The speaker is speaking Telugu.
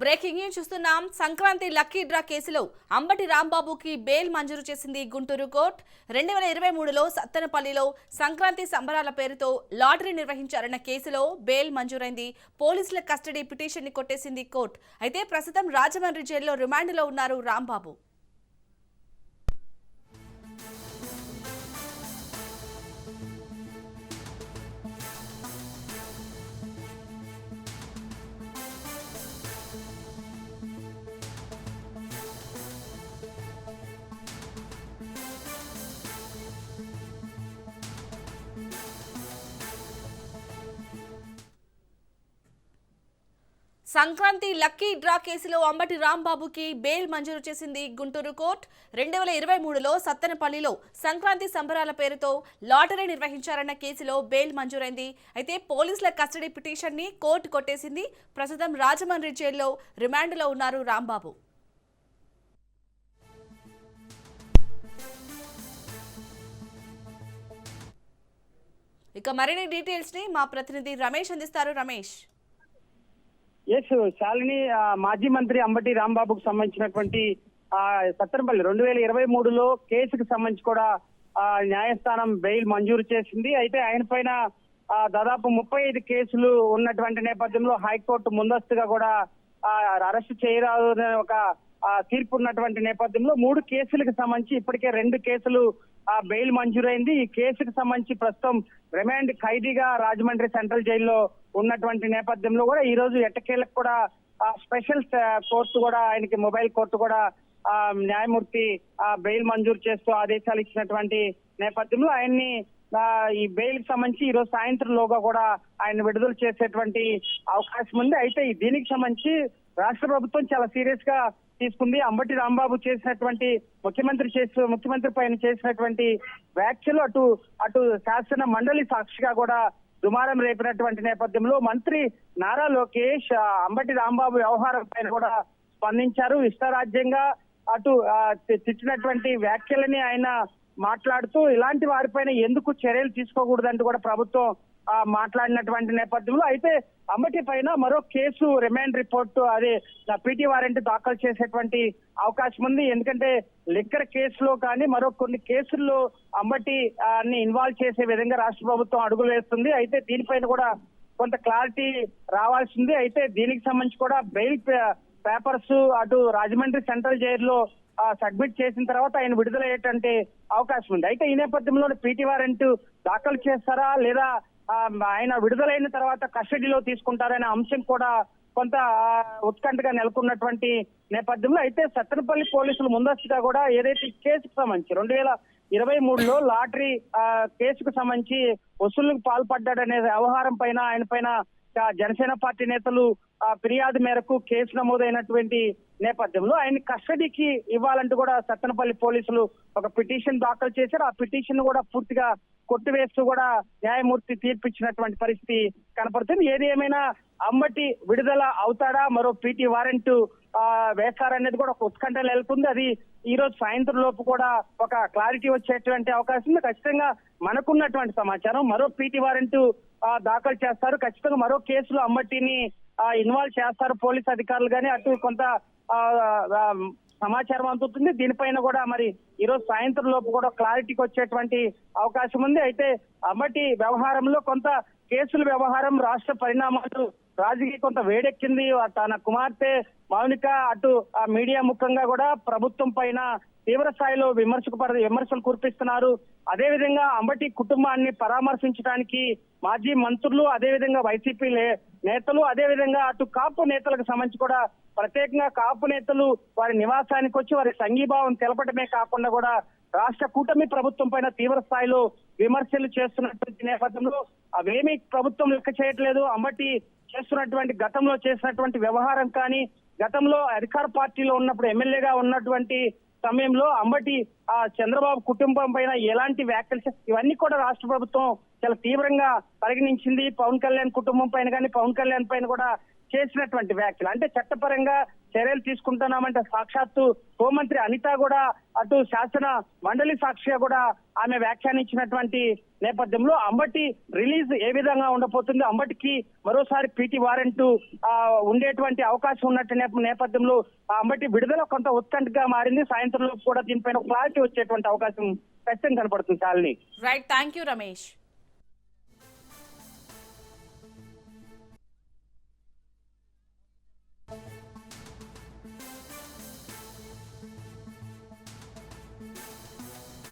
బ్రేకింగ్ న్యూస్ చూస్తున్నాం. సంక్రాంతి లక్కీ డ్రా కేసులో అంబటి రాంబాబుకి బెయిల్ మంజూరు చేసింది గుంటూరు కోర్టు. 2023లో సత్తెనపల్లిలో సంక్రాంతి సంబరాల పేరుతో లాటరీ నిర్వహించారన్న కేసులో బెయిల్ మంజూరైంది. పోలీసుల కస్టడీ పిటిషన్ ని కొట్టేసింది కోర్టు. అయితే ప్రస్తుతం రాజమండ్రి జైల్లో రిమాండ్లో ఉన్నారు రాంబాబు. సంక్రాంతి లక్కీ డ్రా కేసులో అంబటి రాంబాబుకి బెయిల్ మంజూరు చేసింది గుంటూరు కోర్టు. 2023లో సత్తెనపల్లిలో సంక్రాంతి సంబరాల పేరుతో లాటరీ నిర్వహించారన్న కేసులో బెయిల్ మంజూరైంది. అయితే పోలీసుల కస్టడీ పిటిషన్ ని కోర్టు కొట్టేసింది. ప్రస్తుతం రాజమండ్రి జైల్లో రిమాండ్లో ఉన్నారు రాంబాబు. ఇక మరిన్ని డీటెయిల్స్ ని మా ప్రతినిధి రమేష్ అందిస్తారు. రమేష్. శాలిని, మాజీ మంత్రి అంబటి రాంబాబుకు సంబంధించినటువంటి సత్తెనపల్లి 2023లో కేసుకు సంబంధించి కూడా న్యాయస్థానం బెయిల్ మంజూరు చేసింది. అయితే ఆయన పైన దాదాపు 35 కేసులు ఉన్నటువంటి నేపథ్యంలో హైకోర్టు ముందస్తుగా కూడా అరెస్టు చేయరాదు ఒక తీర్పు ఉన్నటువంటి నేపథ్యంలో 3 కేసులకు సంబంధించి ఇప్పటికే 2 కేసులు బెయిల్ మంజూరైంది. ఈ కేసుకు సంబంధించి ప్రస్తుతం రిమాండ్ ఖైదీగా రాజమండ్రి సెంట్రల్ జైల్లో ఉన్నటువంటి నేపథ్యంలో కూడా ఈ రోజు ఎట్టకేలకు కూడా స్పెషల్ కోర్టు కూడా ఆయనకి మొబైల్ కోర్టు కూడా న్యాయమూర్తి బెయిల్ మంజూరు చేస్తూ ఆదేశాలు ఇచ్చినటువంటి నేపథ్యంలో ఆయన్ని ఈ బెయిల్ కి సంబంధించి ఈ రోజు సాయంత్రంలోగా కూడా ఆయన విడుదల చేసేటువంటి అవకాశం ఉంది. అయితే దీనికి సంబంధించి రాష్ట్ర ప్రభుత్వం చాలా సీరియస్ గా తీసుకుంది. అంబటి రాంబాబు చేసినటువంటి ముఖ్యమంత్రి పైన చేసినటువంటి వ్యాఖ్యలు అటు శాసన మండలి సాక్షిగా కూడా దుమారం రేపినటువంటి నేపథ్యంలో మంత్రి నారా లోకేష్ అంబటి రాంబాబు వ్యవహారం పైన కూడా స్పందించారు. ఇష్టారాజ్యంగా అటు తిట్టినటువంటి వ్యాఖ్యలని ఆయన మాట్లాడుతూ ఇలాంటి వారిపైన ఎందుకు చర్యలు తీసుకోకూడదంటూ కూడా ప్రభుత్వం మాట్లాడినటువంటి నేపథ్యంలో అయితే అంబటి పైన మరో కేసు రిమాండ్ రిపోర్టు అదే పీటీ వారెంట్ దాఖలు చేసేటువంటి అవకాశం ఉంది. ఎందుకంటే లిక్కర్ కేసులో కానీ మరో కొన్ని కేసుల్లో అంబటి ఇన్వాల్వ్ చేసే విధంగా రాష్ట్ర ప్రభుత్వం అడుగులు వేస్తుంది. అయితే దీనిపైన కూడా కొంత క్లారిటీ రావాల్సింది. అయితే దీనికి సంబంధించి కూడా బెయిల్ పేపర్స్ అటు రాజమండ్రి సెంట్రల్ జైల్లో సబ్మిట్ చేసిన తర్వాత ఆయన విడుదలయ్యేటువంటి అవకాశం ఉంది. అయితే ఈ నేపథ్యంలో పీటీ వారెంట్ దాఖలు చేస్తారా లేదా ఆయన విడుదలైన తర్వాత కస్టడీలో తీసుకుంటారనే అంశం కూడా కొంత ఉత్కంఠగా నెలకొన్నటువంటి నేపథ్యంలో అయితే సత్తెనపల్లి పోలీసులు ముందస్తుగా కూడా ఏదైతే కేసుకు సంబంధించి 2023లో లాటరీ కేసుకు సంబంధించి వసూళ్లకు పాల్పడ్డాడనే వ్యవహారం పైన ఆయన పైన జనసేన పార్టీ నేతలు ఫిర్యాదు మేరకు కేసు నమోదైనటువంటి నేపథ్యంలో ఆయన కస్టడీకి ఇవ్వాలంటూ కూడా సత్తెనపల్లి పోలీసులు ఒక పిటిషన్ దాఖలు చేశారు. ఆ పిటిషన్ కూడా పూర్తిగా కొట్టివేస్తూ కూడా న్యాయమూర్తి తీర్పిచ్చినటువంటి పరిస్థితి కనపడుతుంది. ఏది ఏమైనా అంబటి విడుదల అవుతాడా, మరో పీటీ వారెంట్ వేస్తారనేది కూడా ఒక ఉత్కంఠ నెలకొంది. అది ఈ రోజు సాయంత్రం లోపు కూడా ఒక క్లారిటీ వచ్చేటువంటి అవకాశం ఉంది. ఖచ్చితంగా మనకున్నటువంటి సమాచారం మరో పీటీ వారెంట్ దాఖలు చేస్తారు. ఖచ్చితంగా మరో కేసులో అంబటిని ఇన్వాల్వ్ చేస్తారు పోలీస్ అధికారులు కానీ అటు కొంత సమాచారం అందుతుంది. దీనిపైన కూడా మరి ఈ రోజు సాయంత్రం లోపు కూడా క్లారిటీకి వచ్చేటువంటి అవకాశం ఉంది. అయితే అంబటి వ్యవహారంలో కొంత కేసుల వ్యవహారం రాష్ట్ర పరిణామాలు రాజకీయ కొంత వేడెక్కింది. తన కుమార్తె మౌనిక అటు మీడియా ముఖంగా కూడా ప్రభుత్వం పైన తీవ్ర స్థాయిలో విమర్శలు కురిపిస్తున్నారు. అదేవిధంగా అంబటి కుటుంబాన్ని పరామర్శించడానికి మాజీ మంత్రులు అదేవిధంగా వైసీపీ నేతలు అదేవిధంగా అటు కాపు నేతలకు సంబంధించి కూడా ప్రత్యేకంగా కాపు నేతలు వారి నివాసానికి వచ్చి వారి సంఘీభావం తెలపడమే కాకుండా కూడా రాష్ట్ర కూటమి ప్రభుత్వం పైన తీవ్ర స్థాయిలో విమర్శలు చేస్తున్నటువంటి నేపథ్యంలో అవేమీ ప్రభుత్వం లెక్క చేయట్లేదు. అంబటి గతంలో చేసినటువంటి వ్యవహారం కానీ గతంలో అధికార పార్టీలో ఉన్నప్పుడు ఎమ్మెల్యేగా ఉన్నటువంటి సమయంలో అంబటి చంద్రబాబు కుటుంబం పైన ఎలాంటి వ్యాఖ్యలు ఇవన్నీ కూడా రాష్ట్ర ప్రభుత్వం చాలా తీవ్రంగా పరిగణించింది. పవన్ కళ్యాణ్ కుటుంబం పైన కానీ పవన్ కళ్యాణ్ పైన కూడా చేసినటువంటి వ్యాఖ్యలు అంటే చట్టపరంగా చర్యలు తీసుకుంటున్నామంటే సాక్షాత్తు హోంమంత్రి అనిత కూడా అటు శాసన మండలి సాక్షిగా కూడా ఆమె వ్యాఖ్యానించినటువంటి నేపథ్యంలో అంబటి రిలీజ్ ఏ విధంగా ఉండబోతుంది, అంబటికి మరోసారి పీటీ వారెంట్ ఉండేటువంటి అవకాశం ఉన్నట్టు నేపథ్యంలో ఆ అంబటి విడుదల కొంత ఉత్కంఠగా మారింది. సాయంత్రంలో కూడా దీనిపైన క్లారిటీ వచ్చేటువంటి అవకాశం ఖచ్చితంగా కనపడుతుంది. చాలని రైట్, థ్యాంక్ యూ రమేష్.